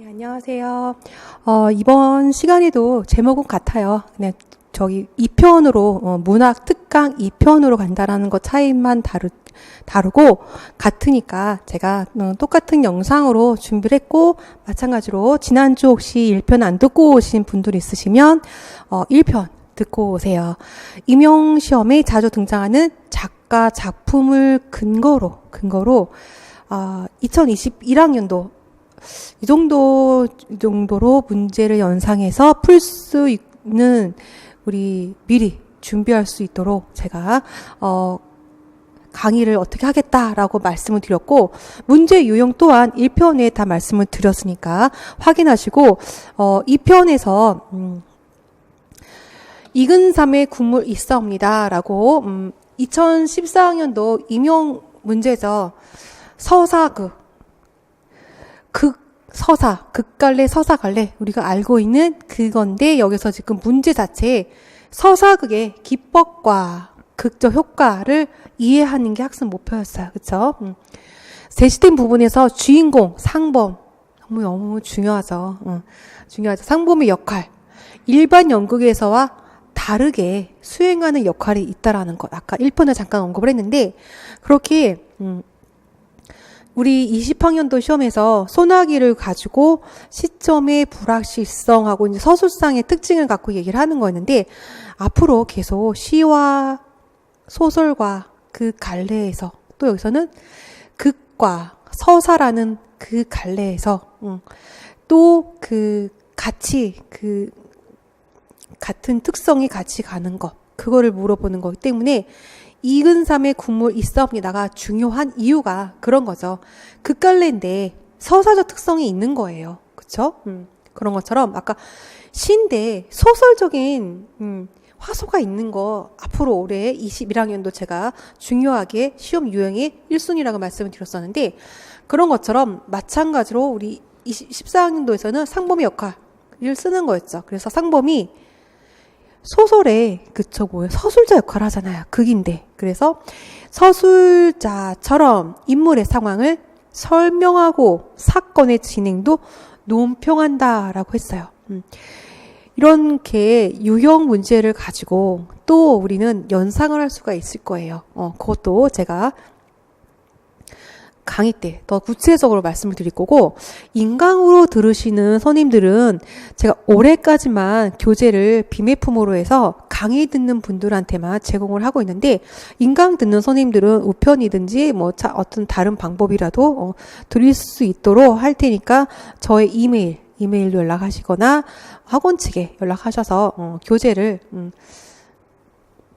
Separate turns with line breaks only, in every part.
네, 안녕하세요. 이번 시간에도 제목은 같아요. 그냥 저기 2편으로, 문학 특강 2편으로 간다라는 것 차이만 다르고, 같으니까 제가 똑같은 영상으로 준비를 했고, 마찬가지로 지난주 혹시 1편 안 듣고 오신 분들 있으시면, 1편 듣고 오세요. 임용시험에 자주 등장하는 작가 작품을 근거로, 2021학년도 이 정도로 문제를 연상해서 풀 수 있는 우리 미리 준비할 수 있도록 제가 강의를 어떻게 하겠다라고 말씀을 드렸고, 문제 유형 또한 1편에 다 말씀을 드렸으니까 확인하시고, 2편에서 이근삼의 국물 있사옵니다 라고 2014학년도 임용 문제죠. 서사극 극갈래, 서사갈래, 우리가 알고 있는 그건데, 여기서 지금 문제 자체에 서사극의 기법과 극적 효과를 이해하는 게 학습 목표였어요. 그쵸? 제시된 부분에서 주인공, 상범, 너무 중요하죠. 중요하죠. 상범의 역할. 일반 연극에서와 다르게 수행하는 역할이 있다라는 것. 아까 1편을 잠깐 언급을 했는데, 그렇게, 우리 20학년도 시험에서 소나기를 가지고 시점의 불확실성하고 이제 서술상의 특징을 갖고 얘기를 하는 거였는데, 앞으로 계속 시와 소설과 그 갈래에서, 또 여기서는 극과 서사라는 그 갈래에서 또 그 같이 그 같은 특성이 같이 가는 것, 그거를 물어보는 거기 때문에 이근삼의 국물 있사옵니다가 중요한 이유가 그런 거죠. 극갈래인데 서사적 특성이 있는 거예요. 그쵸? 그런 것처럼 아까 시인데 소설적인 화소가 있는 거, 앞으로 올해 21학년도 제가 중요하게 시험 유형의 1순위라고 말씀을 드렸었는데, 그런 것처럼 마찬가지로 우리 14학년도에서는 상범의 역할을 쓰는 거였죠. 그래서 상범이 소설에, 서술자 역할을 하잖아요. 극인데. 그래서 서술자처럼 인물의 상황을 설명하고 사건의 진행도 논평한다라고 했어요. 이렇게 유형 문제를 가지고 또 우리는 연상을 할 수가 있을 거예요. 그것도 제가 강의 때 더 구체적으로 말씀을 드릴 거고, 인강으로 들으시는 선임들은 제가 올해까지만 교재를 비매품으로 해서 강의 듣는 분들한테만 제공을 하고 있는데, 인강 듣는 선임들은 우편이든지 어떤 다른 방법이라도 드릴 수 있도록 할 테니까 저의 이메일로 연락하시거나 학원 측에 연락하셔서 교재를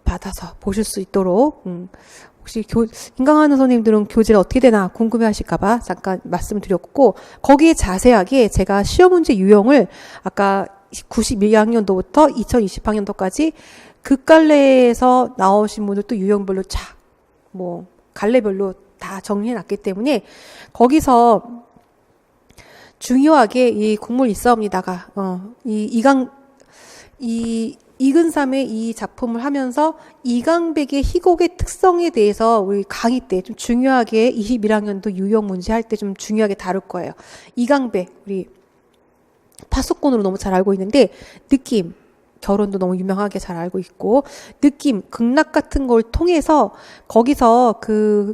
받아서 보실 수 있도록, 혹시 인강하는 선생님들은 교재를 어떻게 되나 궁금해 하실까봐 잠깐 말씀을 드렸고, 거기에 자세하게 제가 시험 문제 유형을 아까 91학년도부터 2020학년도까지 극갈래에서 나오신 분들 또 유형별로 갈래별로 다 정리해 놨기 때문에, 거기서 중요하게 이 국물 있사옵니다가 이근삼의 이 작품을 하면서 이강백의 희곡의 특성에 대해서 우리 강의 때 좀 중요하게 21학년도 유형 문제 할 때 좀 중요하게 다룰 거예요. 이강백, 우리 파수꾼으로 너무 잘 알고 있는데, 느낌, 결혼도 너무 유명하게 잘 알고 있고, 느낌, 극락 같은 걸 통해서 거기서 그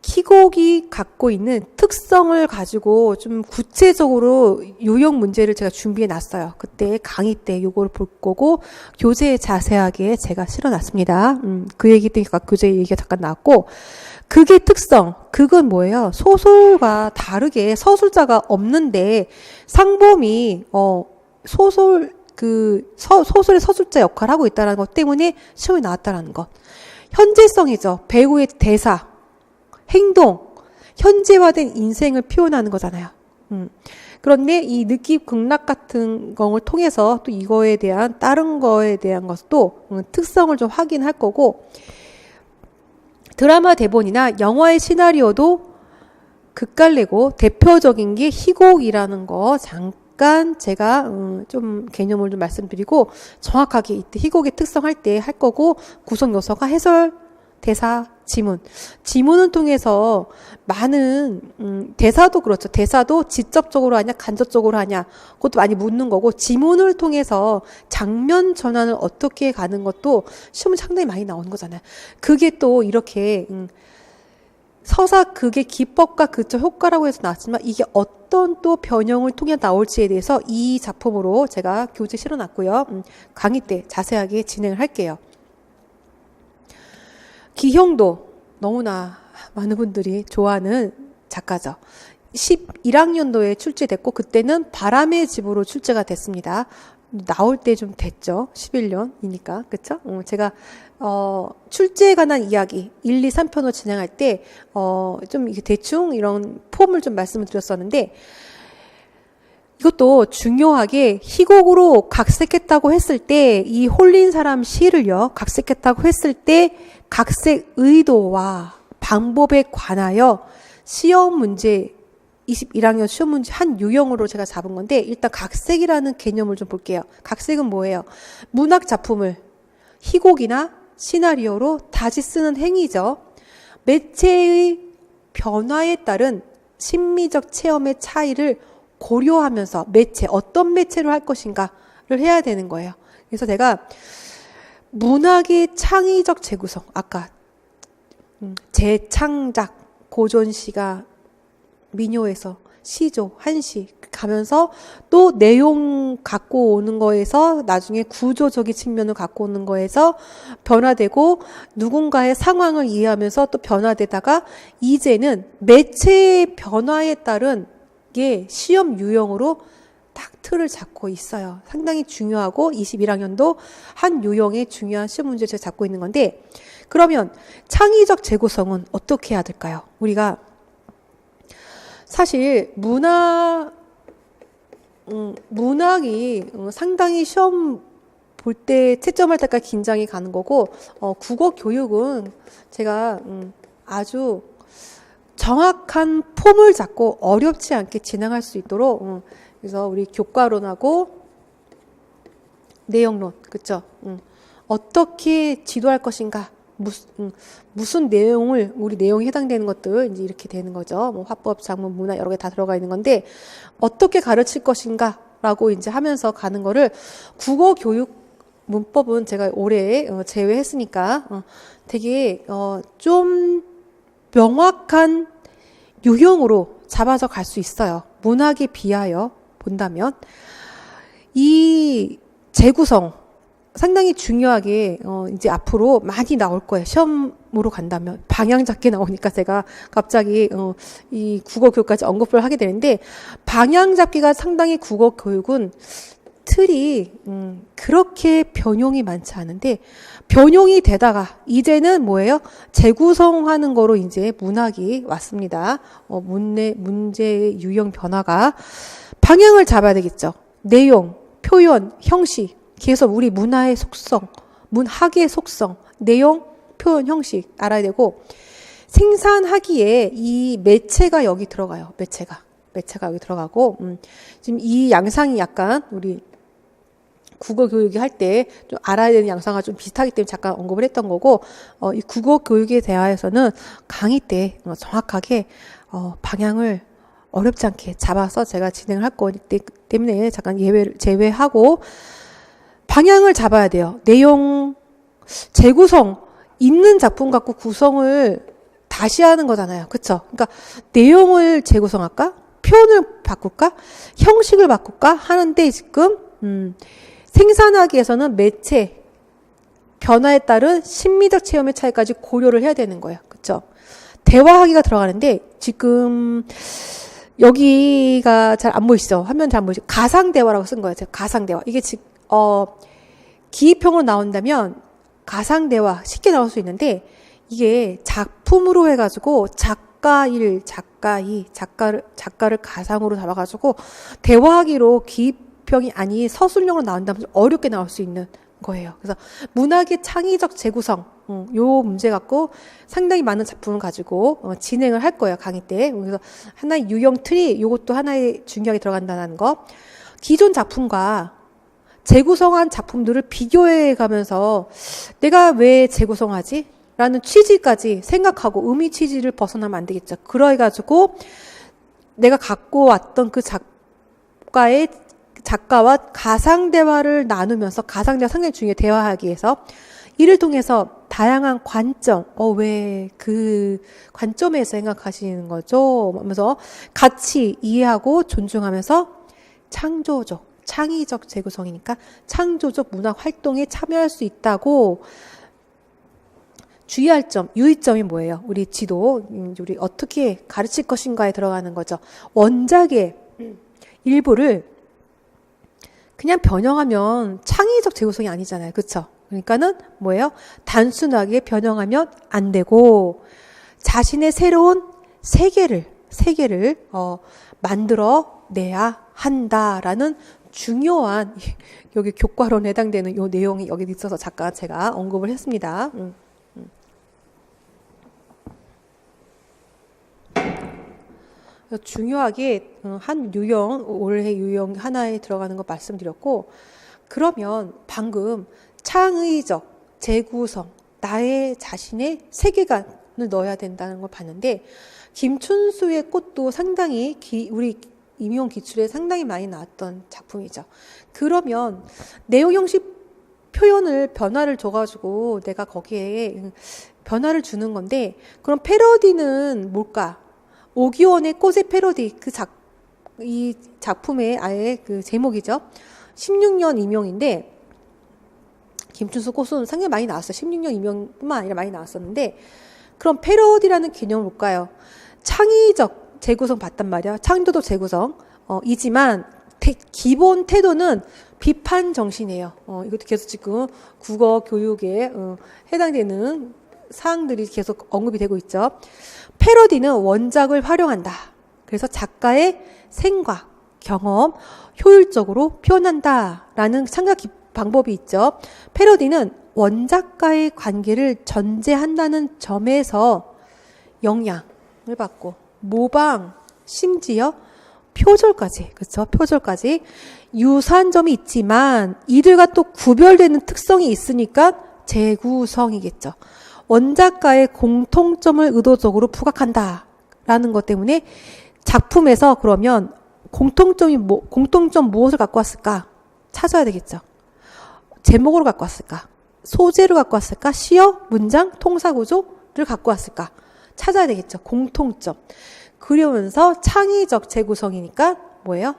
희곡이 갖고 있는 특성을 가지고 좀 구체적으로 유형 문제를 제가 준비해 놨어요. 그때 강의 때 요걸 볼 거고, 교재에 자세하게 제가 실어놨습니다. 그 얘기 때문에 교재 얘기가 잠깐 나왔고, 극의 특성, 극은 뭐예요? 소설과 다르게 서술자가 없는데 상범이 소설의 서술자 역할을 하고 있다는 것 때문에 시험에 나왔다는 것. 현재성이죠. 배우의 대사, 행동, 현재화된 인생을 표현하는 거잖아요. 그런데 이 느낌 극락 같은 걸 통해서 또 이거에 대한 다른 거에 대한 것도 특성을 좀 확인할 거고, 드라마 대본이나 영화의 시나리오도 극갈래고 대표적인 게 희곡이라는 거 잠깐 제가 좀 개념을 좀 말씀드리고, 정확하게 이때 희곡의 특성 할 때 할 거고, 구성 요소가 해설 대사, 지문. 지문을 통해서 많은 대사도 그렇죠. 대사도 직접적으로 하냐 간접적으로 하냐 그것도 많이 묻는 거고, 지문을 통해서 장면 전환을 어떻게 가는 것도 시험은 상당히 많이 나오는 거잖아요. 그게 또 이렇게 서사 극의 기법과 그쵸 효과라고 해서 나왔지만, 이게 어떤 또 변형을 통해 나올지에 대해서 이 작품으로 제가 교재 실어놨고요. 강의 때 자세하게 진행을 할게요. 기형도 너무나 많은 분들이 좋아하는 작가죠. 11학년도에 출제됐고, 그때는 바람의 집으로 출제가 됐습니다. 나올 때 좀 됐죠. 11년이니까. 그쵸? 제가, 출제에 관한 이야기 1, 2, 3편으로 진행할 때, 좀 이게 대충 이런 폼을 좀 말씀을 드렸었는데, 이것도 중요하게 희곡으로 각색했다고 했을 때, 이 홀린 사람 시를요, 각색했다고 했을 때, 각색 의도와 방법에 관하여 시험 문제, 21학년 시험 문제 한 유형으로 제가 잡은 건데, 일단 각색이라는 개념을 좀 볼게요. 각색은 뭐예요? 문학 작품을 희곡이나 시나리오로 다시 쓰는 행위죠. 매체의 변화에 따른 심미적 체험의 차이를 고려하면서 매체, 어떤 매체로 할 것인가를 해야 되는 거예요. 그래서 제가 문학의 창의적 재구성, 아까 재창작, 고전시가 민요에서 시조, 한시 가면서 또 내용 갖고 오는 거에서 나중에 구조적인 측면을 갖고 오는 거에서 변화되고, 누군가의 상황을 이해하면서 또 변화되다가, 이제는 매체의 변화에 따른 게 시험 유형으로 딱 틀을 잡고 있어요. 상당히 중요하고 21학년도 한 유형의 중요한 시험 문제를 제가 잡고 있는 건데, 그러면 창의적 재구성은 어떻게 해야 될까요? 우리가 사실 문학이 상당히 시험 볼 때 채점할 때까지 긴장이 가는 거고, 국어 교육은 제가 아주 정확한 폼을 잡고 어렵지 않게 진행할 수 있도록, 그래서 우리 교과론하고 내용론, 그쵸? 어떻게 지도할 것인가, 무슨 내용을, 우리 내용에 해당되는 것들, 이제 이렇게 되는 거죠. 뭐 화법, 작문, 문화 여러 개 다 들어가 있는 건데, 어떻게 가르칠 것인가, 라고 이제 하면서 가는 거를, 국어 교육 문법은 제가 올해 제외했으니까, 되게, 좀 명확한 유형으로 잡아서 갈 수 있어요. 문학에 비하여 본다면. 이 재구성, 상당히 중요하게 이제 앞으로 많이 나올 거예요. 시험으로 간다면 방향 잡기 나오니까 제가 갑자기 이 국어 교육까지 언급을 하게 되는데, 방향 잡기가 상당히 국어 교육은 틀이 그렇게 변형이 많지 않은데, 변형이 되다가 이제는 뭐예요? 재구성하는 거로 이제 문학이 왔습니다. 문제의 유형 변화가 방향을 잡아야 되겠죠. 내용, 표현, 형식. 그래서 우리 문화의 속성, 문학의 속성, 내용, 표현, 형식 알아야 되고, 생산하기에 이 매체가 여기 들어가요. 매체가 여기 들어가고, 지금 이 양상이 약간 우리 국어 교육이 할 때 좀 알아야 되는 양상과 좀 비슷하기 때문에 잠깐 언급을 했던 거고, 이 국어 교육에 대하여서는 강의 때 정확하게 방향을 어렵지 않게 잡아서 제가 진행을 할 거기 때문에 잠깐 제외하고, 방향을 잡아야 돼요. 내용, 재구성, 있는 작품 갖고 구성을 다시 하는 거잖아요. 그쵸? 그러니까 내용을 재구성할까? 표현을 바꿀까? 형식을 바꿀까? 하는데 지금 생산하기 위해서는 매체, 변화에 따른 심미적 체험의 차이까지 고려를 해야 되는 거예요. 그쵸? 대화하기가 들어가는데, 지금 여기가 잘 안 보이시죠? 화면 잘 안 보이시죠? 가상대화라고 쓴 거예요. 제가 가상대화. 이게 지금 기입형으로 나온다면 가상대화 쉽게 나올 수 있는데, 이게 작품으로 해가지고 작가 1, 작가 2, 작가를 가상으로 잡아가지고 대화하기로 기입형이 아닌 서술형으로 나온다면 어렵게 나올 수 있는 거예요. 그래서 문학의 창의적 재구성, 요 문제 갖고 상당히 많은 작품을 가지고 진행을 할 거예요, 강의 때. 그래서 하나의 유형 틀이 요것도 하나의 중요하게 들어간다는 거. 기존 작품과 재구성한 작품들을 비교해 가면서 내가 왜 재구성하지? 라는 취지까지 생각하고 의미 취지를 벗어나면 안 되겠죠. 그래가지고 내가 갖고 왔던 그 작가와 가상 대화를 나누면서, 가상 대화 상당히 중요해요. 대화하기 위해서. 이를 통해서 다양한 관점, 왜 그 관점에서 생각하시는 거죠? 하면서 같이 이해하고 존중하면서 창의적 재구성이니까 창조적 문학 활동에 참여할 수 있다고. 주의할 점, 유의점이 뭐예요? 우리 지도, 우리 어떻게 가르칠 것인가에 들어가는 거죠. 원작의 일부를 그냥 변형하면 창의적 재구성이 아니잖아요. 그렇죠? 그러니까는 뭐예요? 단순하게 변형하면 안 되고 자신의 새로운 세계를 만들어 내야 한다라는 중요한, 여기 교과론에 해당되는 이 내용이 여기 있어서 잠깐 제가 언급을 했습니다. 중요하게 한 유형, 올해 유형 하나에 들어가는 거 말씀드렸고, 그러면 방금 창의적 재구성, 나의 자신의 세계관을 넣어야 된다는 걸 봤는데, 김춘수의 꽃도 상당히 우리 임용 기출에 상당히 많이 나왔던 작품이죠. 그러면 내용 형식 표현을 변화를 줘가지고 내가 거기에 변화를 주는 건데, 그럼 패러디는 뭘까? 오기원의 꽃의 패러디, 이 작품의 아예 그 제목이죠. 16년 임용인데, 김춘수 꽃은 상당히 많이 나왔어요. 16년 임용뿐만 아니라 많이 나왔었는데, 그럼 패러디라는 개념은 뭘까요? 창의적 재구성 봤단 말이야. 창조적 재구성. 이지만 기본 태도는 비판 정신이에요. 이것도 계속 지금 국어 교육에 해당되는 사항들이 계속 언급이 되고 있죠. 패러디는 원작을 활용한다. 그래서 작가의 생각, 경험, 효율적으로 표현한다라는 창작 방법이 있죠. 패러디는 원작과의 관계를 전제한다는 점에서 영향을 받고, 모방, 심지어 표절까지, 그렇죠? 표절까지 유사한 점이 있지만 이들과 또 구별되는 특성이 있으니까 재구성이겠죠. 원작과의 공통점을 의도적으로 부각한다라는 것 때문에 작품에서 그러면 공통점 무엇을 갖고 왔을까? 찾아야 되겠죠. 제목으로 갖고 왔을까? 소재를 갖고 왔을까? 시어, 문장, 통사구조를 갖고 왔을까? 찾아야 되겠죠. 공통점. 그러면서 창의적 재구성이니까 뭐예요?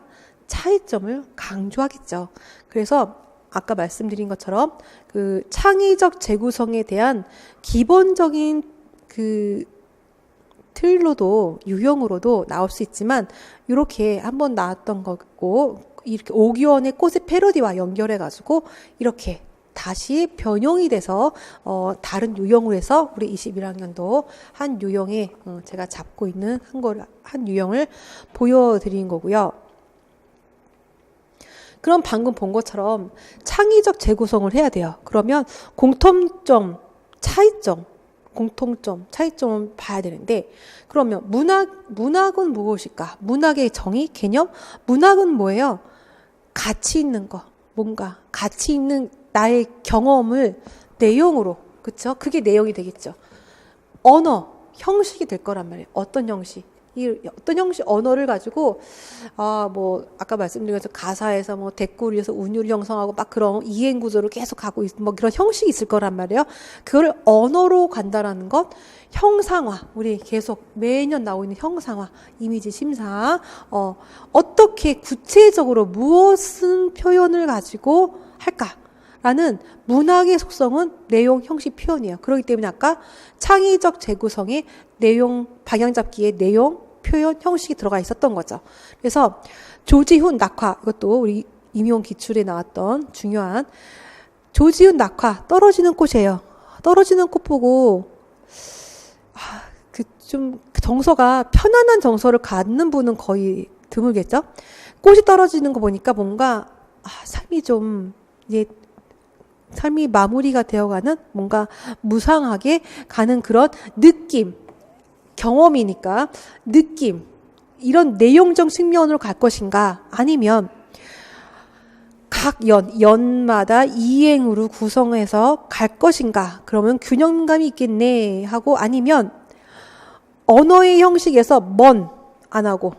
차이점을 강조하겠죠. 그래서 아까 말씀드린 것처럼 그 창의적 재구성에 대한 기본적인 그 틀로도, 유형으로도 나올 수 있지만, 이렇게 한번 나왔던 거고, 이렇게 오기원의 꽃의 패러디와 연결해가지고 이렇게 다시 변형이 돼서 다른 유형으로 해서 우리 21학년도 한 유형에 제가 잡고 있는 한 유형을 보여드린 거고요. 그럼 방금 본 것처럼 창의적 재구성을 해야 돼요. 그러면 공통점, 차이점을 봐야 되는데, 그러면 문학은 무엇일까? 문학의 정의, 개념? 문학은 뭐예요? 가치 있는 거, 뭔가 가치 있는 나의 경험을 내용으로, 그쵸? 그게 내용이 되겠죠. 언어, 형식이 될 거란 말이에요. 어떤 형식? 어떤 형식 언어를 가지고 아까 말씀드린 것처럼 가사에서 대꾸리에서 운율을 형성하고 막 그런 이행 구조를 계속 가고 그런 형식이 있을 거란 말이에요. 그거를 언어로 간다라는 것, 형상화, 우리 계속 매년 나오고 있는 형상화, 이미지 심사, 어떻게 구체적으로 무엇은 표현을 가지고 할까라는 문학의 속성은 내용, 형식, 표현이에요. 그렇기 때문에 아까 창의적 재구성의 내용, 방향 잡기의 내용, 표현, 형식이 들어가 있었던 거죠. 그래서 조지훈 낙화, 이것도 우리 임용 기출에 나왔던 중요한 조지훈 낙화, 떨어지는 꽃이에요. 떨어지는 꽃 보고 좀 정서가 편안한 정서를 갖는 분은 거의 드물겠죠. 꽃이 떨어지는 거 보니까 뭔가 삶이 좀 이제 삶이 마무리가 되어가는, 뭔가 무상하게 가는 그런 느낌, 경험이니까 느낌, 이런 내용적 측면으로 갈 것인가, 아니면 각 연마다 이행으로 구성해서 갈 것인가? 그러면 균형감이 있겠네 하고, 아니면 언어의 형식에서 안 하고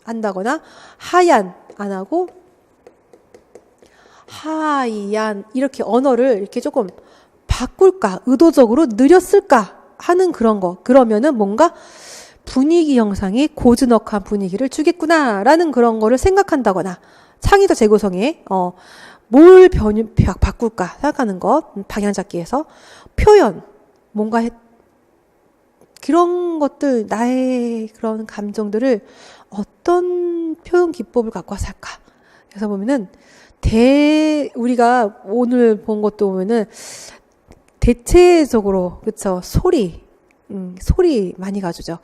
한다거나, 하얀 안 하고 하얀, 이렇게 언어를 이렇게 조금 바꿀까, 의도적으로 느렸을까 하는 그런 거. 그러면은 뭔가 분위기 형상에 고즈넉한 분위기를 주겠구나라는 그런 거를 생각한다거나, 창의적 재구성에 뭘 바꿀까 생각하는 것, 방향 잡기에서 표현, 뭔가 그런 것들, 나의 그런 감정들을 어떤 표현 기법을 갖고 와서 할까. 그래서 보면은 우리가 오늘 본 것도 보면은 대체적으로, 그쵸, 소리 많이 가져오죠.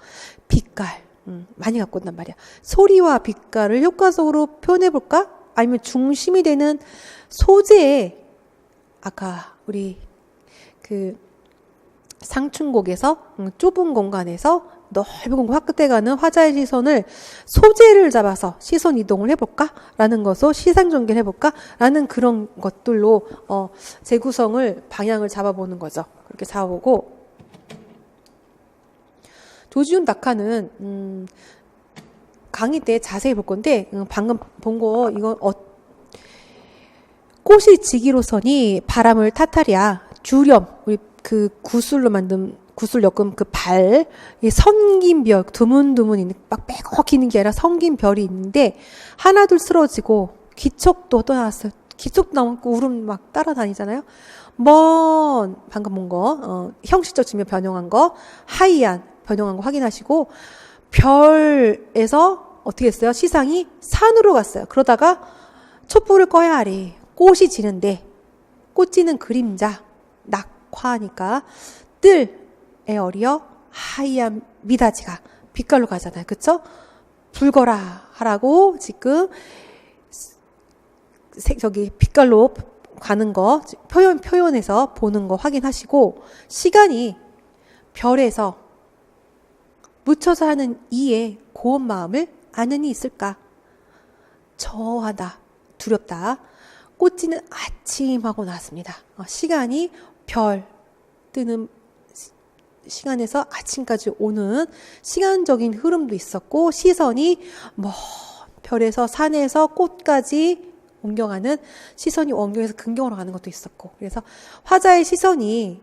빛깔 많이 갖고 온단 말이야. 소리와 빛깔을 효과적으로 표현해 볼까? 아니면 중심이 되는 소재에, 아까 우리 그 상춘곡에서 좁은 공간에서 넓은 공간 확대 가는 화자의 시선을, 소재를 잡아서 시선 이동을 해볼까? 라는 것을 시상 전개를 해볼까? 라는 그런 것들로 재구성을, 방향을 잡아보는 거죠. 그렇게 잡아보고, 조지훈 낙하는 강의 때 자세히 볼 건데, 방금 본 거, 이건 꽃이 지기로서니 바람을 타타리야. 주렴, 우리 그 구슬로 만든, 구슬 엮은 그 발, 이 성긴 별, 드문드문 있는, 막 빼곡히 있는 게 아니라 성긴 별이 있는데, 하나둘 쓰러지고, 기척도 또 나왔어요. 기척도 나오고, 울음 막 따라다니잖아요. 방금 본 거, 형식적 측면 변형한 거, 하이안 변형한 거 확인하시고, 별에서 어떻게 했어요? 시상이 산으로 갔어요. 그러다가 촛불을 꺼야 하리. 꽃이 지는데, 꽃 지는 그림자, 낙화니까 뜰에 어리어 하얀 미닫이가 빛깔로 가잖아요. 그쵸? 불거라 하라고 지금 저기 빛깔로 가는 거, 표현해서 보는 거 확인하시고, 시간이 별에서 묻혀서 하는 이의 고운 마음을 아는 이 있을까? 저하다, 두렵다. 꽃지는 아침 하고 나왔습니다. 시간이 별 뜨는 시간에서 아침까지 오는 시간적인 흐름도 있었고, 시선이 별에서 산에서 꽃까지 옮겨가는, 시선이 옮겨서 근경으로 가는 것도 있었고, 그래서 화자의 시선이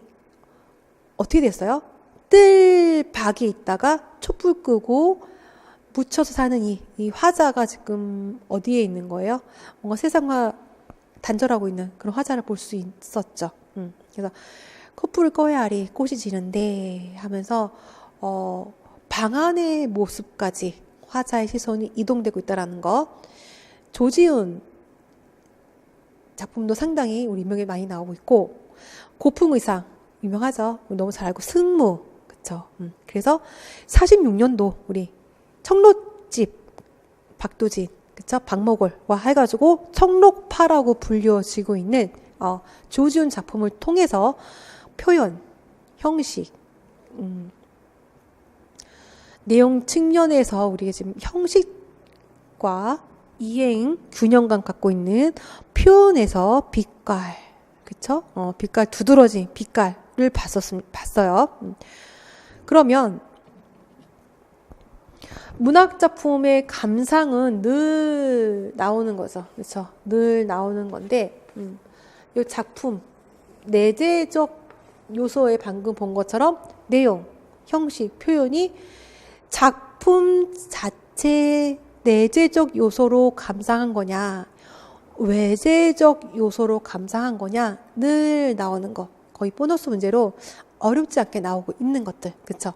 어떻게 됐어요? 뜰박에 있다가 촛불 끄고 묻혀서 사는 이 화자가 지금 어디에 있는 거예요? 뭔가 세상과 단절하고 있는 그런 화자를 볼 수 있었죠. 그래서 촛불을 꺼야 하리, 꽃이 지는데 하면서 방 안의 모습까지 화자의 시선이 이동되고 있다는 거. 조지훈 작품도 상당히 우리 인명에 많이 나오고 있고, 고풍 의상 유명하죠. 너무 잘 알고, 승무, 그쵸. 그래서 46년도 우리 청록집 박도진, 그쵸, 박목월과 해가지고 청록파라고 불려지고 있는 조지훈 작품을 통해서 표현, 형식, 내용 측면에서 우리가 지금 형식과 이행, 균형감 갖고 있는 표현에서 빛깔, 그쵸? 빛깔, 두드러진 빛깔을 봤어요. 그러면 문학작품의 감상은 늘 나오는 거죠. 그쵸? 늘 나오는 건데, 이 작품, 내재적 요소에 방금 본 것처럼 내용, 형식, 표현이 작품 자체 내재적 요소로 감상한 거냐, 외재적 요소로 감상한 거냐, 늘 나오는 거. 거의 보너스 문제로 어렵지 않게 나오고 있는 것들. 그쵸?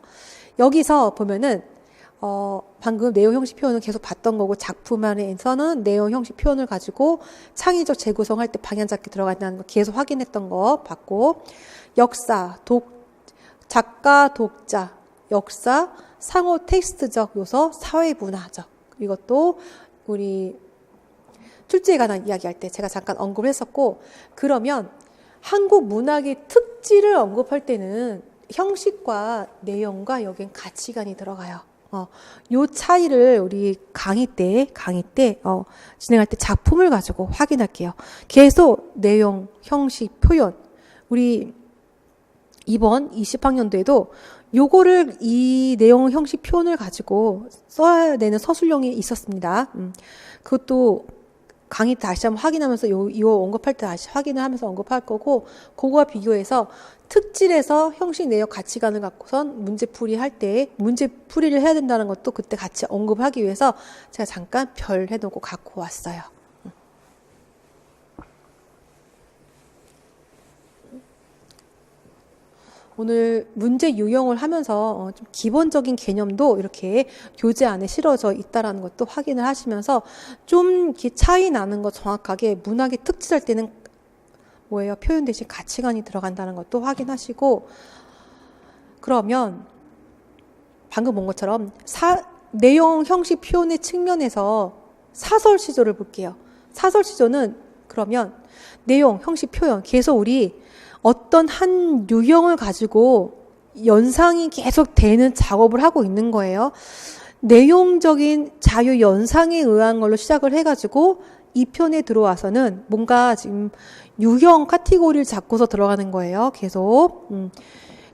여기서 보면은 방금 내용 형식 표현을 계속 봤던 거고, 작품 안에서는 내용 형식 표현을 가지고 창의적 재구성할 때 방향 잡기 들어간다는 거 계속 확인했던 거 봤고, 역사, 작가, 독자, 역사, 상호 텍스트적 요소, 사회 문화적, 이것도 우리 출제에 관한 이야기할 때 제가 잠깐 언급을 했었고, 그러면 한국 문학의 특질을 언급할 때는 형식과 내용과 여긴 가치관이 들어가요. 요 차이를 우리 강의 때 진행할 때 작품을 가지고 확인할게요. 계속 내용, 형식, 표현. 우리 이번 20학년도에도 요거를 이 내용, 형식, 표현을 가지고 써야 되는 서술형이 있었습니다. 그것도 강의 다시 한번 확인하면서 요 언급할 때 다시 확인을 하면서 언급할 거고, 그거와 비교해서 특질에서 형식, 내용, 가치관을 갖고선 문제풀이 할 때 문제풀이를 해야 된다는 것도 그때 같이 언급하기 위해서 제가 잠깐 별 해놓고 갖고 왔어요. 오늘 문제 유형을 하면서 좀 기본적인 개념도 이렇게 교재 안에 실어져 있다라는 것도 확인을 하시면서 좀 이렇게 차이 나는 거 정확하게 문학의 특질할 때는 뭐예요? 표현 대신 가치관이 들어간다는 것도 확인하시고, 그러면 방금 본 것처럼 내용, 형식, 표현의 측면에서 사설 시조를 볼게요. 사설 시조는 그러면 내용, 형식, 표현 계속 우리 어떤 한 유형을 가지고 연상이 계속 되는 작업을 하고 있는 거예요. 내용적인 자유 연상에 의한 걸로 시작을 해가지고 이 편에 들어와서는 뭔가 지금 유형 카테고리를 잡고서 들어가는 거예요. 계속.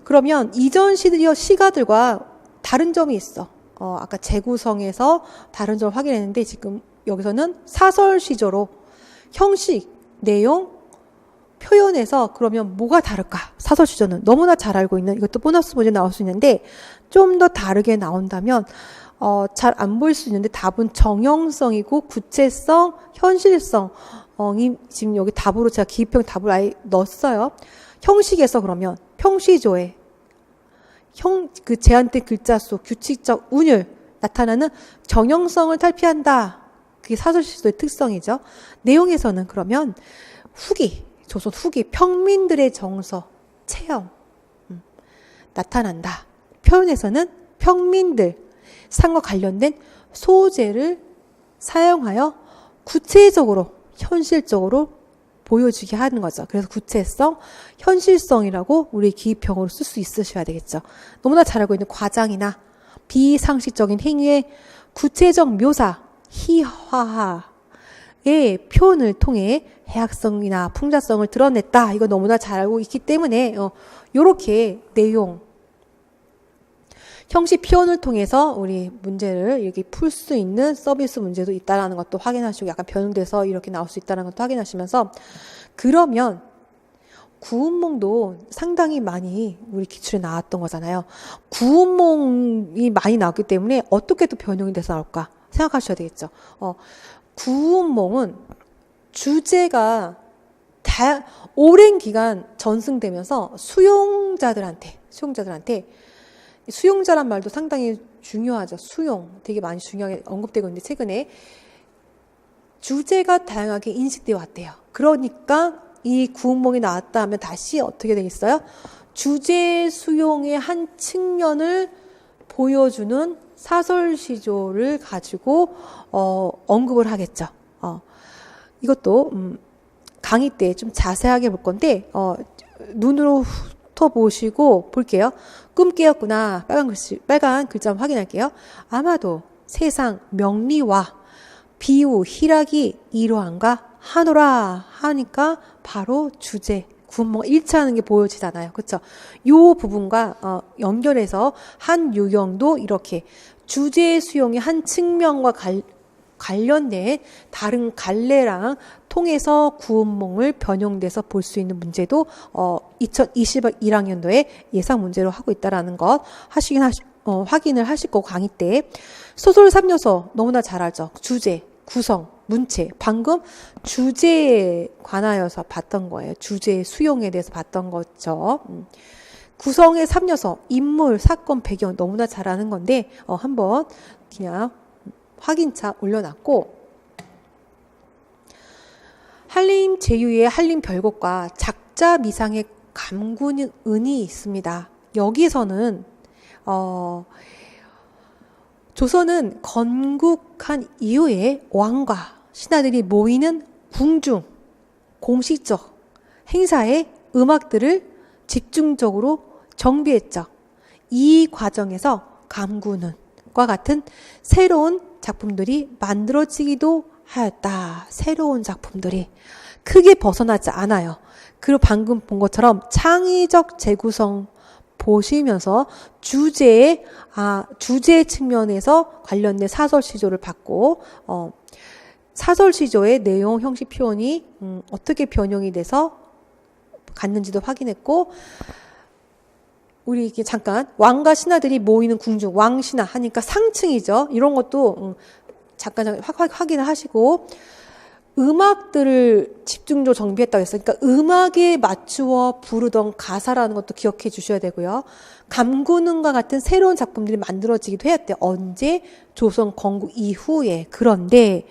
그러면 이전 시가들과 다른 점이 있어. 아까 재구성에서 다른 점을 확인했는데 지금 여기서는 사설 시조로 형식, 내용, 표현에서 그러면 뭐가 다를까? 사설 시조는 너무나 잘 알고 있는, 이것도 보너스 문제 나올 수 있는데 좀 더 다르게 나온다면 잘 안 보일 수 있는데 답은 정형성이고 구체성, 현실성이 지금 여기 답으로 제가 기입형 답을 아예 넣었어요. 형식에서 그러면 평시조에 그 제한된 글자 수, 규칙적 운율 나타나는 정형성을 탈피한다. 그게 사설 시조의 특성이죠. 내용에서는 그러면 조선 후기 평민들의 정서, 체험 나타난다. 표현에서는 평민들, 상과 관련된 소재를 사용하여 구체적으로, 현실적으로 보여주게 하는 거죠. 그래서 구체성, 현실성이라고 우리 기입형으로 쓸 수 있으셔야 되겠죠. 너무나 잘 알고 있는 과장이나 비상식적인 행위의 구체적 묘사, 희화화, 의 표현을 통해 해학성이나 풍자성을 드러냈다. 이거 너무나 잘 알고 있기 때문에 요렇게 내용, 형식, 표현을 통해서 우리 문제를 이렇게 풀 수 있는 서비스 문제도 있다라는 것도 확인하시고, 약간 변형돼서 이렇게 나올 수 있다는 것도 확인하시면서, 그러면 구운몽도 상당히 많이 우리 기출에 나왔던 거잖아요. 구운몽이 많이 나왔기 때문에 어떻게 또 변형이 돼서 나올까 생각하셔야 되겠죠. 구운몽은 주제가 오랜 기간 전승되면서 수용자란 말도 상당히 중요하죠. 수용 되게 많이 중요하게 언급되고 있는데 최근에 주제가 다양하게 인식되어 왔대요. 그러니까 이 구운몽이 나왔다 하면 다시 어떻게 되겠어요? 주제 수용의 한 측면을 보여주는 사설 시조를 가지고 언급을 하겠죠. 이것도 강의 때 좀 자세하게 볼 건데 눈으로 훑어보시고 볼게요. 꿈 깨었구나. 빨간 글자 확인할게요. 아마도 세상 명리와 비유, 희락이 이러한가 하노라 하니까 바로 주제, 구운몽 일치하는 게 보여지잖아요. 그렇죠? 요 부분과 연결해서 한 유형도 이렇게 주제 수용의 한 측면과 관련된 다른 갈래랑 통해서 구운몽을 변형돼서 볼 수 있는 문제도 2021학년도에 예상 문제로 하고 있다라는 것 확인을 하실 거고, 강의 때 소설 3요소 너무나 잘 알죠. 주제, 구성, 문체. 방금 주제에 관하여서 봤던 거예요. 주제 수용에 대해서 봤던 거죠. 구성의 3요소, 인물, 사건, 배경 너무나 잘 아는 건데 한번 그냥 확인차 올려놨고, 한림 제유의 한림 별곡과 작자 미상의 감군은이 있습니다. 여기서는 조선은 건국한 이후에 왕과 신하들이 모이는 궁중, 공식적 행사의 음악들을 집중적으로 정비했죠. 이 과정에서 감군은 과 같은 새로운 작품들이 만들어지기도 하였다. 새로운 작품들이 크게 벗어나지 않아요. 그리고 방금 본 것처럼 창의적 재구성 보시면서 주제 측면에서 관련된 사설 시조를 받고 사설 시조의 내용 형식 표현이 어떻게 변형이 돼서 갔는지도 확인했고, 우리 이게 잠깐 왕과 신하들이 모이는 궁중, 왕신하 하니까 상층이죠. 이런 것도 잠깐 확인을 하시고, 음악들을 집중적으로 정비했다고 했어요. 그러니까 음악에 맞추어 부르던 가사라는 것도 기억해 주셔야 되고요. 감구는과 같은 새로운 작품들이 만들어지기도 했대요. 언제? 조선 건국 이후에. 그런데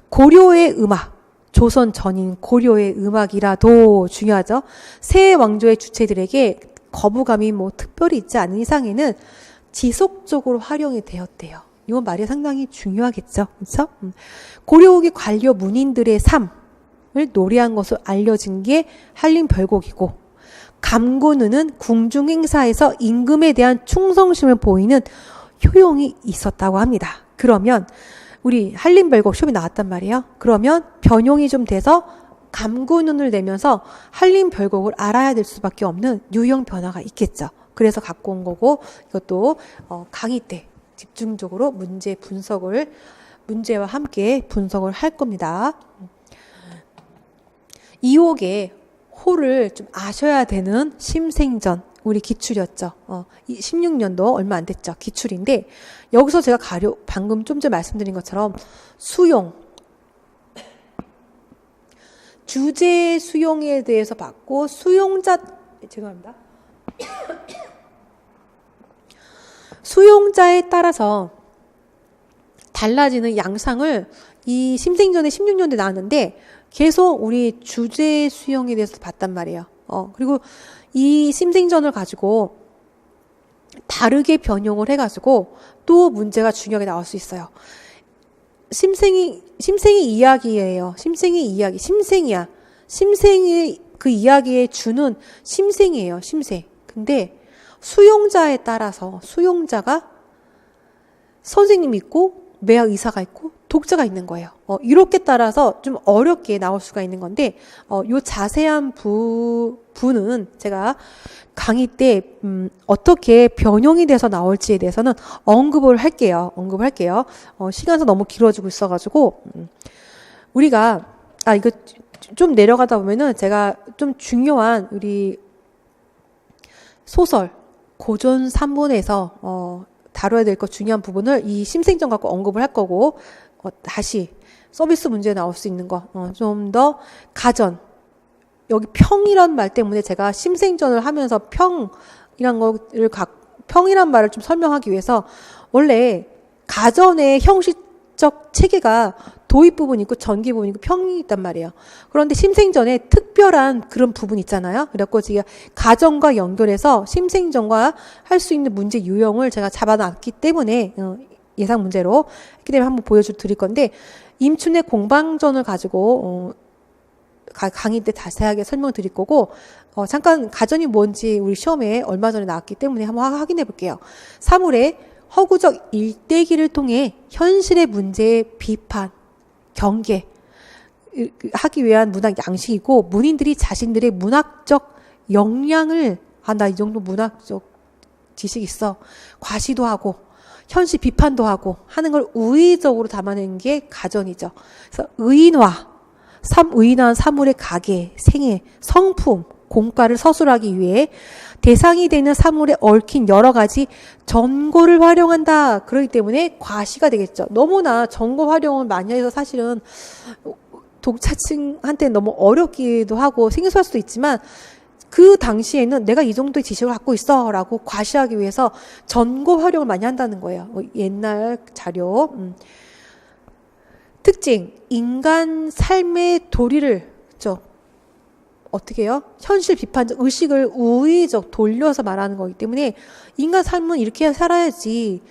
고려의 음악, 조선 전인 고려의 음악이라도 중요하죠. 새 왕조의 주체들에게 거부감이 특별히 있지 않은 이상에는 지속적으로 활용이 되었대요. 이건 말이 상당히 중요하겠죠. 그렇죠? 고려 후기 관료 문인들의 삶을 노래한 것으로 알려진 게 한림별곡이고, 감고는은 궁중 행사에서 임금에 대한 충성심을 보이는 효용이 있었다고 합니다. 그러면 우리 한림별곡 시험이 나왔단 말이에요. 그러면 변형이 좀 돼서 감고눈을 내면서 한림별곡을 알아야 될 수밖에 없는 유형 변화가 있겠죠. 그래서 갖고 온 거고, 이것도 강의 때 집중적으로 문제와 함께 분석을 할 겁니다. 2호의 호를 좀 아셔야 되는 심생전, 우리 기출이었죠. 16년도 얼마 안 됐죠. 기출인데, 여기서 제가 방금 좀 전에 말씀드린 것처럼 수용, 주제 수용에 대해서 받고, 죄송합니다. 수용자에 따라서 달라지는 양상을 이 심생전에 16년도에 나왔는데 계속 우리 주제 수용에 대해서 봤단 말이에요. 그리고 이 심생전을 가지고 다르게 변형을 해가지고 또 문제가 중요하게 나올 수 있어요. 심생이 이야기예요. 심생의 이야기. 심생이야. 심생의 그 이야기의 주는 심생이에요. 심생. 근데 수용자에 따라서 수용자가 선생님이 있고 매학 의사가 있고 독자가 있는 거예요. 이렇게 따라서 좀 어렵게 나올 수가 있는 건데 요 자세한 부분은 제가 강의 때 어떻게 변형이 돼서 나올지에 대해서는 언급을 할게요. 시간이 너무 길어지고 있어가지고 우리가 이거 좀 내려가다 보면은 제가 좀 중요한 우리 소설 고전 3본에서 다뤄야 될 것 중요한 부분을 이 심생전 갖고 언급을 할 거고 다시 서비스 문제에 나올 수 있는 거 좀 더 가전, 여기 평이란 말 때문에 제가 심생전을 하면서 평이란 말을 좀 설명하기 위해서 원래 가전의 형식적 체계가 도입 부분이 있고 전기 부분이 있고 평이 있단 말이에요. 그런데 심생전에 특별한 그런 부분이 있잖아요. 그래갖고 제가 가전과 연결해서 심생전과 할 수 있는 문제 유형을 제가 잡아놨기 때문에 예상 문제로 했기 때문에 한번 보여드릴 건데 임춘의 공방전을 가지고 강의 때 자세하게 설명드릴 거고 잠깐 가전이 뭔지 우리 시험에 얼마 전에 나왔기 때문에 한번 확인해 볼게요. 사물의 허구적 일대기를 통해 현실의 문제의 비판, 경계 하기 위한 문학 양식이고 문인들이 자신들의 문학적 역량을 나 이 정도 문학적 지식 있어 과시도 하고 현실 비판도 하고 하는 걸 우의적으로 담아낸 게 가전이죠. 그래서 의인화한 사물의 가계, 생애, 성품, 공과를 서술하기 위해 대상이 되는 사물에 얽힌 여러 가지 전고를 활용한다. 그렇기 때문에 과시가 되겠죠. 너무나 전고 활용을 많이 해서 사실은 독자층한테 너무 어렵기도 하고 생소할 수도 있지만 그 당시에는 내가 이 정도의 지식을 갖고 있어 라고 과시하기 위해서 전고 활용을 많이 한다는 거예요. 옛날 자료. 특징, 인간 삶의 도리를 어떻게 해요? 현실 비판적 의식을 우의적 돌려서 말하는 거기 때문에 인간 삶은 이렇게 살아야지.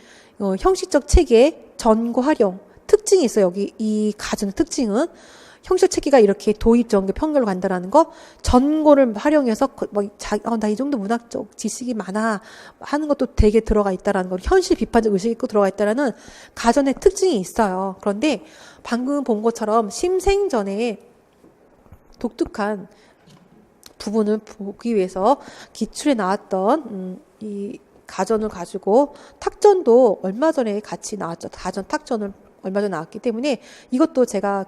형식적 체계, 전고 활용 특징이 있어요. 여기 이 가정의 특징은 형식체계가 이렇게 도입, 전개, 편결로 간다라는 거, 전고를 활용해서 나 이 정도 문학적 지식이 많아 하는 것도 되게 들어가 있다라는 거, 현실 비판적 의식이 있고 들어가 있다라는 가전의 특징이 있어요. 그런데 방금 본 것처럼 심생전에 독특한 부분을 보기 위해서 기출에 나왔던 이 가전을 가지고 탁전도 얼마 전에 같이 나왔죠. 가전 탁전을 얼마 전에 나왔기 때문에 이것도 제가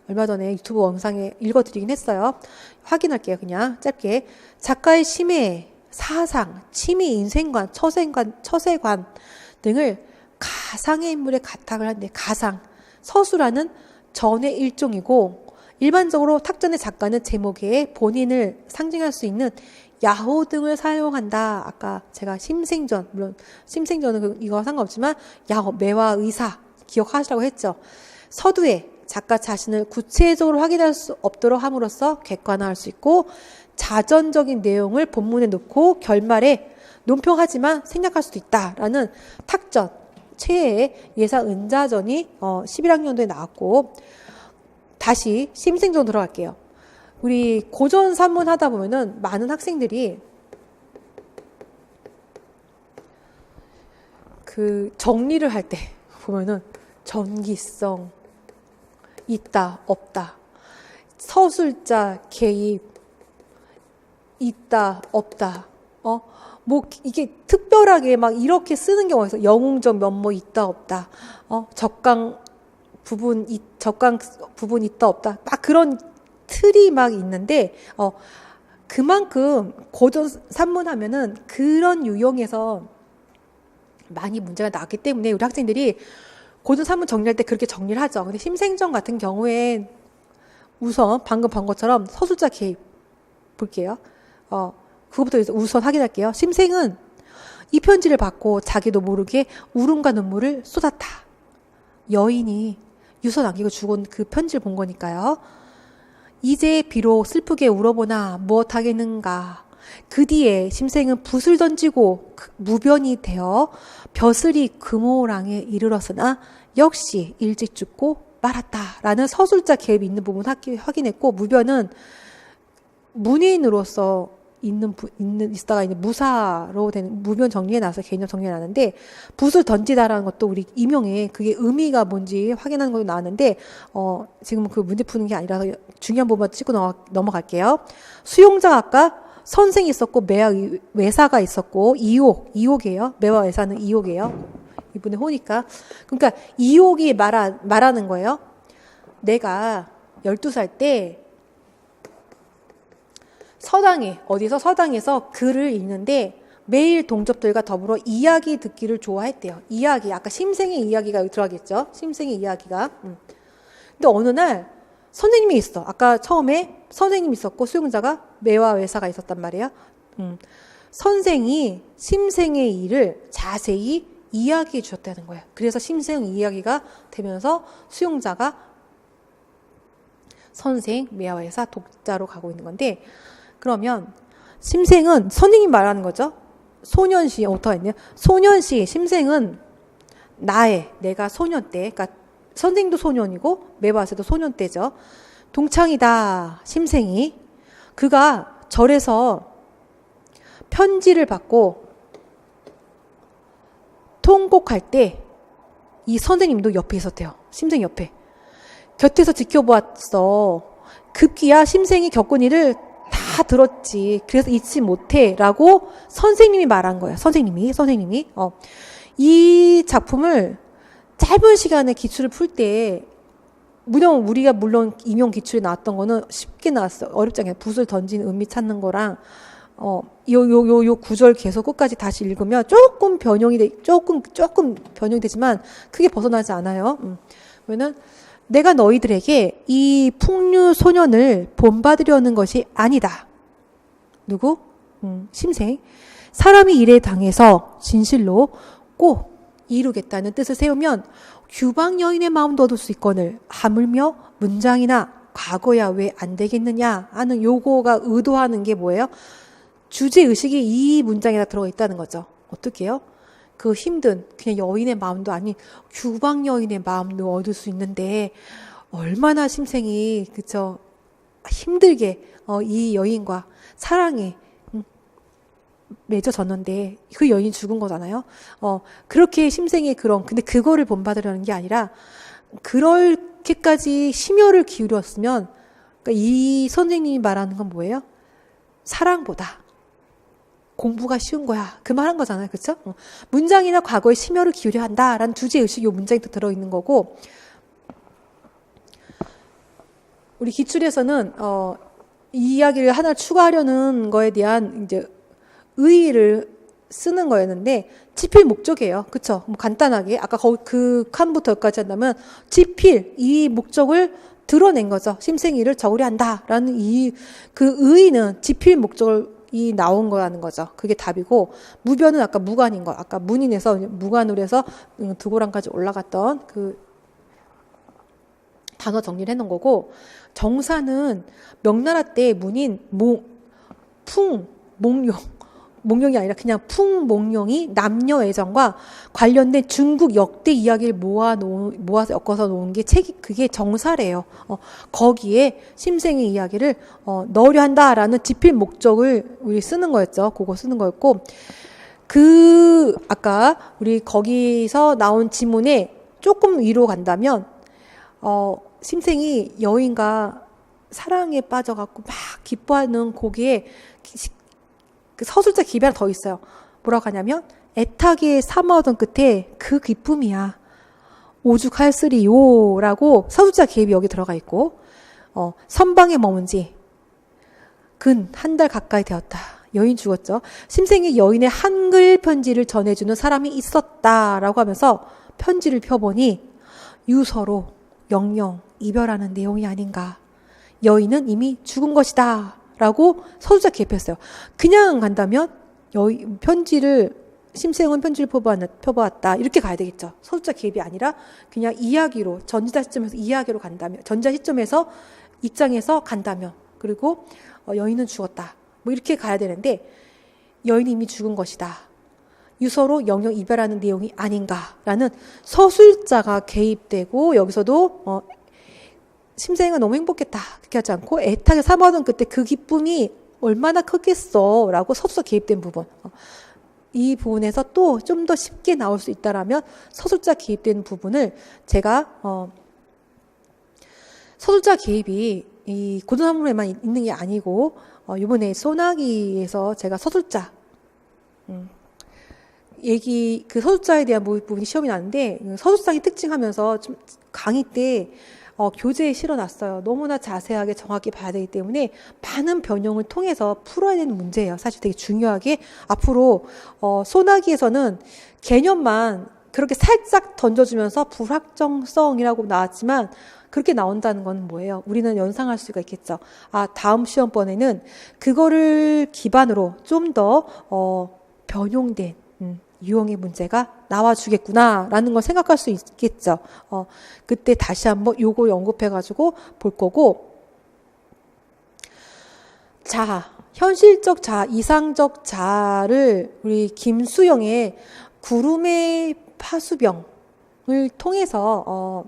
얼마 전에 유튜브 영상에 읽어드리긴 했어요. 확인할게요. 그냥 짧게. 작가의 심해, 사상, 취미, 인생관, 처세관 등을 가상의 인물에 가탁을 하는데, 가상, 서술하는 전의 일종이고, 일반적으로 탁전의 작가는 제목에 본인을 상징할 수 있는 야호 등을 사용한다. 아까 제가 심생전, 물론 심생전은 이거 상관없지만 야호, 매와 의사 기억하시라고 했죠. 서두에 작가 자신을 구체적으로 확인할 수 없도록 함으로써 객관화할 수 있고, 자전적인 내용을 본문에 넣고 결말에 논평하지만 생략할 수도 있다라는 탁전 최애의 예상 은자전이 11학년도에 나왔고, 다시 심생전 들어갈게요. 우리 고전 산문 하다 보면은 많은 학생들이 정리를 할 때 보면은 전기성 있다 없다, 서술자 개입 있다 없다, 이게 특별하게 막 이렇게 쓰는 경우가 있어. 영웅적 면모 있다 없다, 적강 부분 있다 없다, 막 그런 틀이 막 있는데, 그만큼 고전 산문하면은 그런 유형에서 많이 문제가 나왔기 때문에 우리 학생들이 고전 산문 정리할 때 그렇게 정리를 하죠. 근데 심생전 같은 경우에 우선 방금 본 것처럼 서술자 개입 볼게요. 그것부터 우선 확인할게요. 심생은 이 편지를 받고 자기도 모르게 울음과 눈물을 쏟았다. 여인이 유서 남기고 죽은 그 편지를 본 거니까요. 이제 비록 슬프게 울어보나 무엇하겠는가. 그 뒤에 심생은 붓을 던지고 무변이 되어 벼슬이 금호랑에 이르렀으나 역시 일찍 죽고 말았다라는 서술자 개입이 있는 부분 확인했고, 무변은 문예인으로서 있다가 이제 무사로 되는 무변 정리해 놔서 개념 정리해 놨는데, 붓을 던지다라는 것도 우리 임용에 그게 의미가 뭔지 확인하는 것도 나왔는데, 지금 그 문제 푸는 게 아니라서 중요한 부분만 찍고 넘어갈게요. 수용자가 아까 선생이 있었고 매와 외사가 있었고, 이옥이에요. 매와 외사는 이옥이에요. 이분의 호니까. 그러니까 이옥이 말하는 거예요. 내가 12살 때 서당에서 글을 읽는데 매일 동접들과 더불어 이야기 듣기를 좋아했대요. 이야기, 아까 심생의 이야기가 여기 들어가겠죠. 심생의 이야기가. 근데 어느 날 선생님이 있어. 아까 처음에 선생님이 있었고 수용자가 매와 외사가 있었단 말이에요. 선생이 심생의 일을 자세히 이야기해 주셨다는 거예요. 그래서 심생 이야기가 되면서 수용자가 선생, 매와 외사, 독자로 가고 있는 건데, 그러면 심생은 선생님 말하는 거죠. 소년시 어떻게 했냐? 소년시 심생은 내가 소년 때, 그러니까 선생도 소년이고 매바세도 소년 때죠. 동창이다 심생이. 그가 절에서 편지를 받고 통곡할 때 이 선생님도 옆에 있었대요. 심생 옆에. 곁에서 지켜보았어. 급기야 심생이 겪은 일을 다 들었지. 그래서 잊지 못해. 라고 선생님이 말한 거예요. 선생님이. 이 작품을 짧은 시간에 기출을 풀 때, 우리가 물론 임용 기출에 나왔던 거는 쉽게 나왔어요. 어렵지 않게. 붓을 던진 의미 찾는 거랑, 요 구절 계속 끝까지 다시 읽으면 조금 변형이 되지만 크게 벗어나지 않아요. 왜냐면 내가 너희들에게 이 풍류 소년을 본받으려는 것이 아니다. 누구? 심생. 사람이 일에 당해서 진실로 꼭 이루겠다는 뜻을 세우면 규방 여인의 마음도 얻을 수 있거늘 하물며 문장이나 과거야 왜 안 되겠느냐 하는 요거가 의도하는 게 뭐예요? 주제의식이 이 문장에다 들어가 있다는 거죠. 어떻게 해요? 그 힘든 그냥 여인의 마음도 아닌 규방 여인의 마음도 얻을 수 있는데 얼마나 심생이 그쵸 힘들게 이 여인과 사랑에 맺어졌는데 그 여인이 죽은 거잖아요. 그렇게 심생의 근데 그거를 본받으려는 게 아니라 그렇게까지 심혈을 기울였으면 그러니까 이 선생님이 말하는 건 뭐예요? 사랑보다 공부가 쉬운 거야. 그 말 한 거잖아요. 그렇죠? 문장이나 과거에 심혈을 기울여야 한다라는 주제 의식이 이 문장에 또 들어있는 거고 우리 기출에서는 이 이야기를 하나 추가하려는 거에 대한 이제 의의를 쓰는 거였는데 지필 목적이에요. 그쵸? 뭐 간단하게 아까 그 칸부터 여기까지 한다면 지필 이 목적을 드러낸 거죠. 심생이를 적으려 한다라는 그 의의는 지필 목적이 나온 거라는 거죠. 그게 답이고 무변은 아까 무관인 거. 아까 문인에서 무관으로 해서 두고랑까지 올라갔던 그 단어 정리를 해놓은 거고 정사는 명나라 때 문인 몽룡이 아니라 그냥 풍몽룡이 남녀 애정과 관련된 중국 역대 이야기를 모아서 엮어서 놓은 게 그게 정사래요. 거기에 심생의 이야기를 넣으려 한다라는 지필 목적을 우리 쓰는 거였죠. 그거 쓰는 거였고 아까 우리 거기서 나온 지문에 조금 위로 간다면 심생이 여인과 사랑에 빠져갖고 막 기뻐하는 거기에 그 서술자 기입이 하나 더 있어요. 뭐라고 하냐면 애타게 삼아오던 끝에 그 기쁨이야. 오죽할쓰리요 라고 서술자 기입이 여기 들어가 있고 선방에 머문 지 근 한 달 가까이 되었다. 여인 죽었죠. 심생이 여인의 한글 편지를 전해주는 사람이 있었다라고 하면서 편지를 펴보니 유서로 영영 이별하는 내용이 아닌가. 여인은 이미 죽은 것이다. 라고 서술자 기입했어요. 그냥 간다면 심생은 편지를 펴보았다. 이렇게 가야 되겠죠. 서술자 기입이 아니라 그냥 이야기로 전자 시점에서 이야기로 간다면 전자 시점에서 입장에서 간다면 그리고 여인은 죽었다. 뭐 이렇게 가야 되는데 여인이 이미 죽은 것이다. 유서로 영영 이별하는 내용이 아닌가라는 서술자가 개입되고 여기서도 심생은 너무 행복했다. 그렇게 하지 않고 애타게 삼아오던 그때 그 기쁨이 얼마나 크겠어 라고 서술자 개입된 부분 이 부분에서 또 좀 더 쉽게 나올 수 있다라면 서술자 개입된 부분을 제가 서술자 개입이 이 고등학문에만 있는 게 아니고 이번에 소나기에서 제가 서술자 그 서술자에 대한 부분이 시험이 나는데 서술상이 특징하면서 좀 강의 때 교재에 실어놨어요. 너무나 자세하게 정확히 봐야 되기 때문에 많은 변형을 통해서 풀어야 되는 문제예요. 사실 되게 중요하게 앞으로 소나기에서는 개념만 그렇게 살짝 던져주면서 불확정성이라고 나왔지만 그렇게 나온다는 건 뭐예요? 우리는 연상할 수가 있겠죠. 다음 시험번에는 그거를 기반으로 좀 더 변형된 유형의 문제가 나와주겠구나라는 걸 생각할 수 있겠죠. 그때 다시 한번 요거 언급해가지고 볼 거고. 자, 현실적 자, 이상적 자를 우리 김수영의 구름의 파수병을 통해서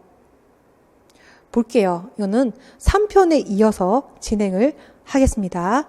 볼게요. 이거는 3편에 이어서 진행을 하겠습니다.